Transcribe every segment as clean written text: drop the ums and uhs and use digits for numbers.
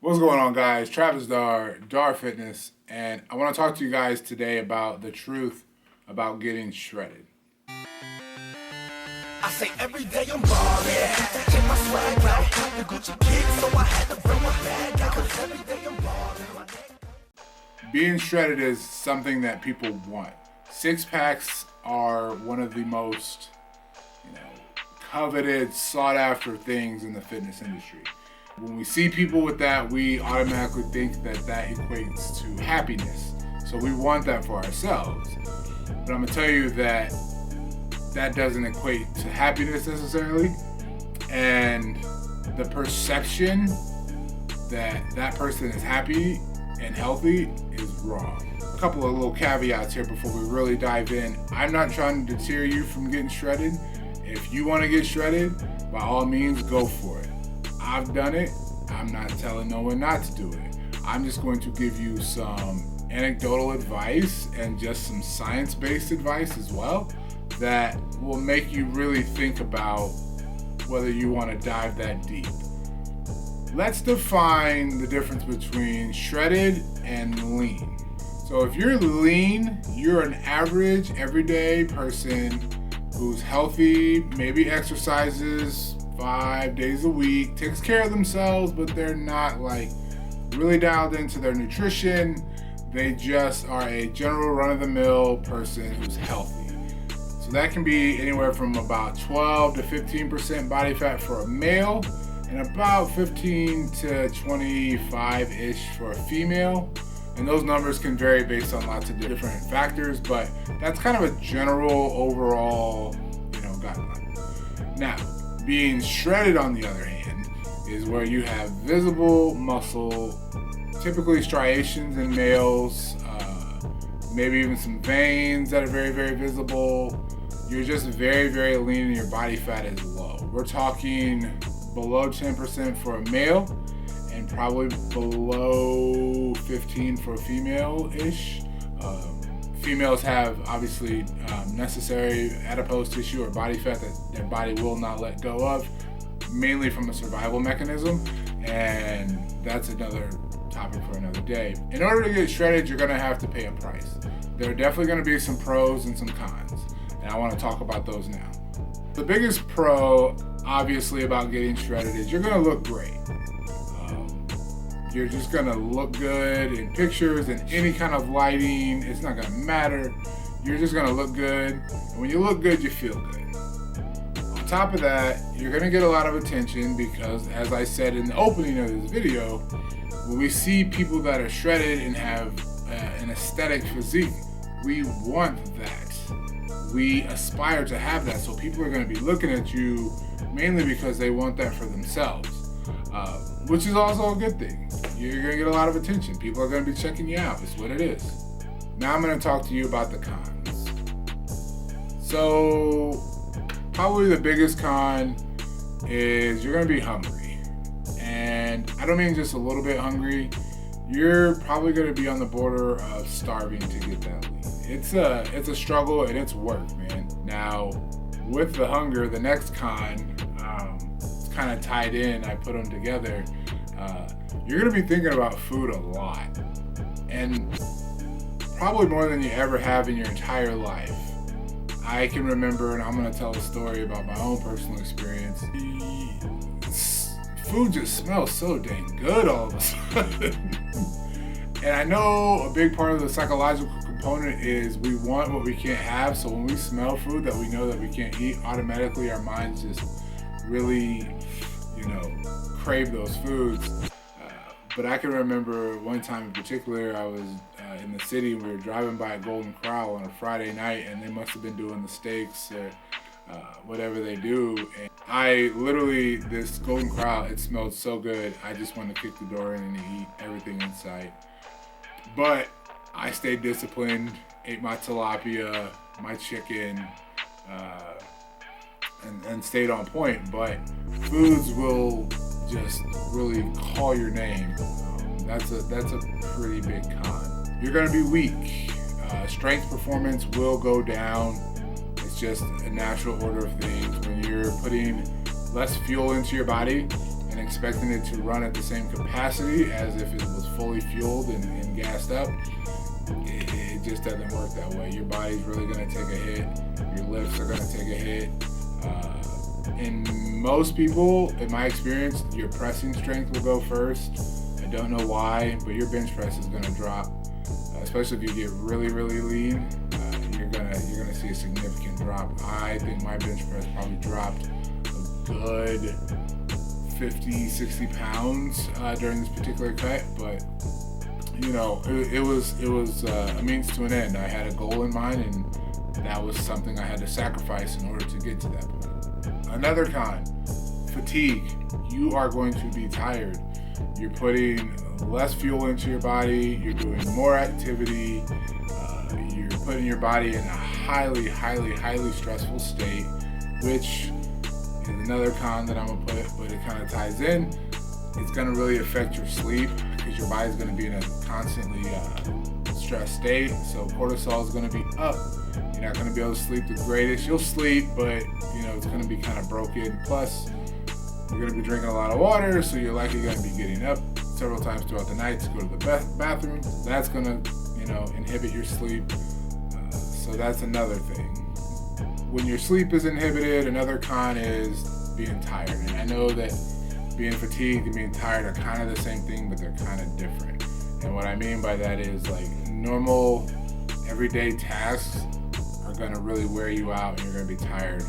What's going on, guys? Travis Dar Fitness, and I want to talk to you guys today about the truth about getting shredded. I say every day I'm ballin', check my swag out, the Gucci kid, so I had to bring my bag out. 'Cause every day I'm ballin'. Being shredded is something that people want. Six packs are one of the most, coveted, sought after things in the fitness industry. When we see people with that, we automatically think that equates to happiness. So we want that for ourselves. But I'm gonna tell you that doesn't equate to happiness necessarily. And the perception that person is happy and healthy is wrong. A couple of little caveats here before we really dive in. I'm not trying to deter you from getting shredded. If you want to get shredded, by all means, go for it. I've done it. I'm not telling no one not to do it. I'm just going to give you some anecdotal advice and just some science-based advice as well that will make you really think about whether you want to dive that deep. Let's define the difference between shredded and lean. So if you're lean, you're an average, everyday person who's healthy, maybe exercises 5 days a week, takes care of themselves, but they're not like really dialed into their nutrition. They just are a general run-of-the-mill person who's healthy. So that can be anywhere from about 12 to 15% body fat for a male and about 15 to 25-ish for a female. And those numbers can vary based on lots of different factors, but that's kind of a general overall, guideline. Now, being shredded, on the other hand, is where you have visible muscle, typically striations in males, maybe even some veins that are very, very visible. You're just very, very lean and your body fat is low. We're talking below 10% for a male and probably below 15 for a female-ish. Females have obviously necessary adipose tissue or body fat that their body will not let go of, mainly from a survival mechanism, and that's another topic for another day. In order to get shredded, you're gonna have to pay a price. There are definitely gonna be some pros and some cons, and I wanna talk about those now. The biggest pro, obviously, about getting shredded is you're gonna look great. You're just gonna look good in pictures and any kind of lighting. It's not gonna matter. You're just gonna look good. And when you look good, you feel good. On top of that, you're gonna get a lot of attention because, as I said in the opening of this video, when we see people that are shredded and have an aesthetic physique, we want that. We aspire to have that. So people are gonna be looking at you mainly because they want that for themselves, which is also a good thing. You're gonna get a lot of attention. People are gonna be checking you out. It's what it is. Now I'm gonna talk to you about the cons. So probably the biggest con is you're gonna be hungry. And I don't mean just a little bit hungry. You're probably gonna be on the border of starving to get that lean. It's a struggle and it's work, man. Now, with the hunger, the next con, it's kind of tied in. I put them together. You're gonna be thinking about food a lot, and probably more than you ever have in your entire life. I can remember, and I'm gonna tell a story about my own personal experience. Food just smells so dang good all of a sudden. And I know a big part of the psychological component is we want what we can't have. So when we smell food that we know that we can't eat, automatically our minds just really, crave those foods. But I can remember one time in particular, I was in the city and we were driving by a Golden Corral on a Friday night, and they must have been doing the steaks or whatever they do. And I literally, this Golden Corral, it smelled so good, I just wanted to kick the door in and eat everything in sight. But I stayed disciplined, ate my tilapia, my chicken, and stayed on point. But foods will just really call your name. That's a pretty big con. You're gonna be weak. Strength performance will go down. It's just a natural order of things. When you're putting less fuel into your body and expecting it to run at the same capacity as if it was fully fueled and gassed up, it just doesn't work that way. Your body's really going to take a hit. Your lifts are going to take a hit. And most people, in my experience, your pressing strength will go first. I don't know why, but your bench press is going to drop, especially if you get really, really lean. You're gonna see a significant drop. I think my bench press probably dropped a good 50, 60 pounds during this particular cut, but you know, it was a means to an end. I had a goal in mind, and that was something I had to sacrifice in order to get to that point. Another con, fatigue. You are going to be tired. You're putting less fuel into your body. You're doing more activity. You're putting your body in a highly, highly, highly stressful state, which is another con that I'm gonna put, but it kind of ties in. It's gonna really affect your sleep because your body's gonna be in a constantly stressed state. So cortisol is gonna be up. You're not gonna be able to sleep the greatest. You'll sleep, but you know it's gonna be kind of broken. Plus, you're gonna be drinking a lot of water, so you're likely gonna be getting up several times throughout the night to go to the bathroom. That's gonna, you know, inhibit your sleep. So that's another thing. When your sleep is inhibited, another con is being tired. And I know that being fatigued and being tired are kind of the same thing, but they're kind of different. And what I mean by that is like normal everyday tasks are gonna really wear you out, and you're gonna be tired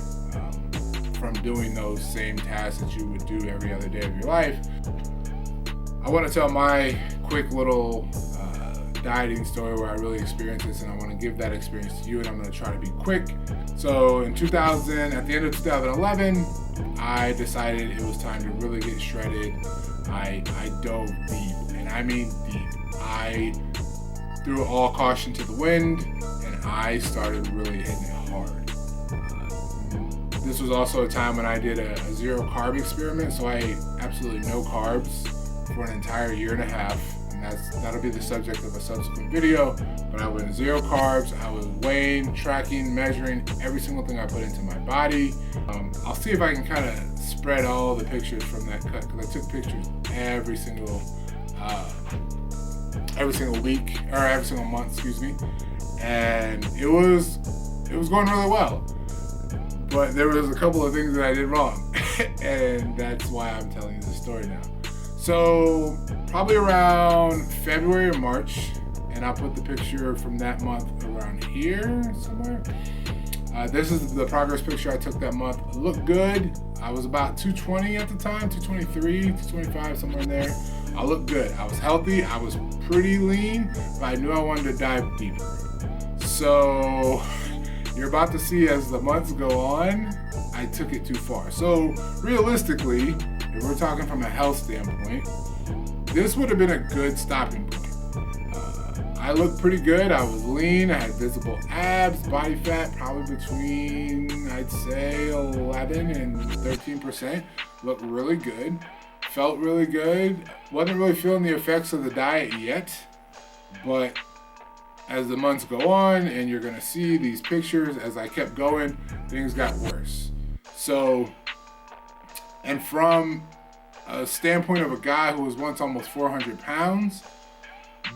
from doing those same tasks that you would do every other day of your life. I want to tell my quick little dieting story where I really experienced this, and I want to give that experience to you, and I'm going to try to be quick. So at the end of 2011, I decided it was time to really get shredded. I dove deep, and I mean deep. I threw all caution to the wind, and I started really hitting it hard. This was also a time when I did a zero carb experiment, so I ate absolutely no carbs for an entire year and a half. And that'll be the subject of a subsequent video, but I went zero carbs. I was weighing, tracking, measuring every single thing I put into my body. I'll see if I can kind of spread all the pictures from that cut, because I took pictures every single week, or every single month, excuse me. And it was going really well, but there was a couple of things that I did wrong, and that's why I'm telling you this story now. So probably around February or March, and I'll put the picture from that month around here somewhere. This is the progress picture I took that month. It looked good. I was about 220 at the time, 223, 225, somewhere in there. I looked good. I was healthy. I was pretty lean, but I knew I wanted to dive deeper. So you're about to see as the months go on, I took it too far. So realistically, if we're talking from a health standpoint, this would have been a good stopping point. I looked pretty good. I was lean. I had visible abs, body fat probably between, I'd say, 11 and 13%. Looked really good. Felt really good. Wasn't really feeling the effects of the diet yet, but as the months go on, and you're gonna see these pictures, as I kept going, things got worse. So, and from a standpoint of a guy who was once almost 400 pounds,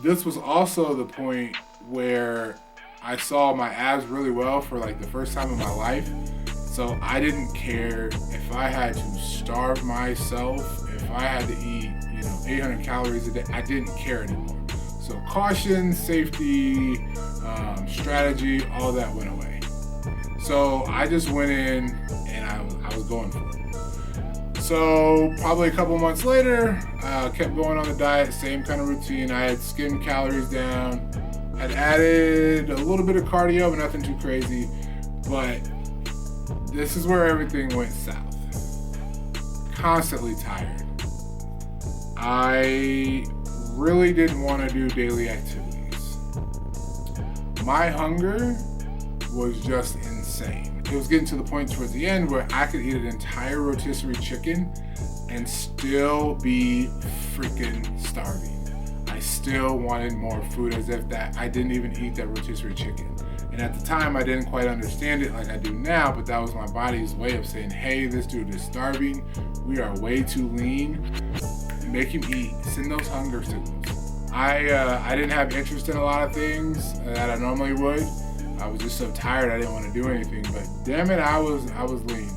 this was also the point where I saw my abs really well for like the first time in my life. So I didn't care if I had to starve myself, if I had to eat, 800 calories a day. I didn't care anymore. So caution, safety, strategy, all that went away. So I just went in and I was going for it. So probably a couple months later, kept going on the diet, same kind of routine. I had skimmed calories down, had added a little bit of cardio, but nothing too crazy. But this is where everything went south. Constantly tired. I really didn't want to do daily activities. My hunger was just insane. It was getting to the point towards the end where I could eat an entire rotisserie chicken and still be freaking starving. I still wanted more food, as if that I didn't even eat that rotisserie chicken. And at the time, I didn't quite understand it like I do now, but that was my body's way of saying, hey, this dude is starving. We are way too lean. Make him eat. Send those hunger signals. I didn't have interest in a lot of things that I normally would. I was just so tired I didn't want to do anything, but damn it, I was lean.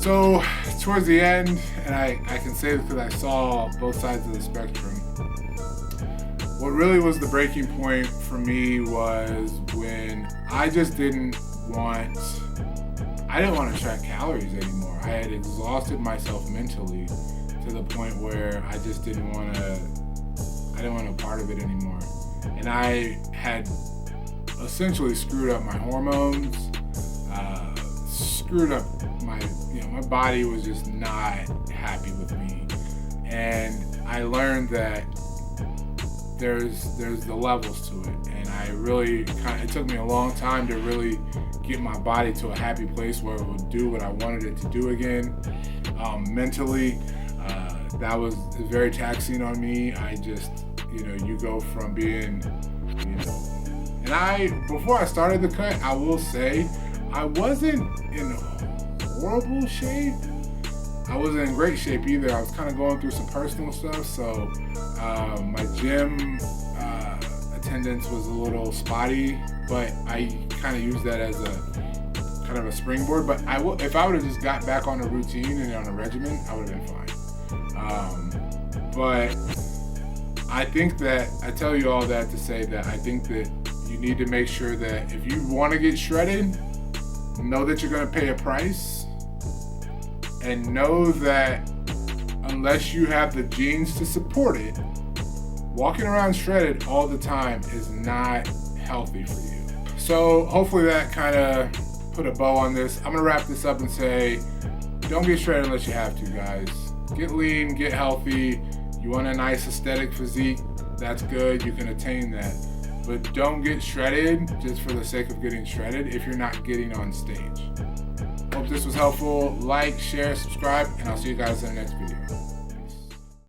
So towards the end, and I can say this because I saw both sides of the spectrum, what really was the breaking point for me was when I just didn't want to track calories anymore. I had exhausted myself mentally to the point where I just didn't want a part of it anymore. And I had essentially screwed up my hormones, screwed up my body was just not happy with me. And I learned that there's the levels to it. And it took me a long time to really get my body to a happy place where it would do what I wanted it to do again. Mentally, that was very taxing on me. I just, you go from being, and before I started the cut, I will say, I wasn't in horrible shape. I wasn't in great shape either. I was kind of going through some personal stuff, so my gym attendance was a little spotty, but I kind of used that as a kind of a springboard. But if I would have just got back on a routine and on a regimen, I would have been fine. But I think that, I tell you all that to say that I think that you need to make sure that if you want to get shredded, know that you're going to pay a price, and know that unless you have the genes to support it, walking around shredded all the time is not healthy for you. So hopefully that kind of put a bow on this. I'm going to wrap this up and say, don't get shredded unless you have to, guys. Get lean, get healthy. You want a nice aesthetic physique, that's good, you can attain that. But don't get shredded just for the sake of getting shredded if you're not getting on stage. Hope this was helpful. Like, share, subscribe, and I'll see you guys in the next video.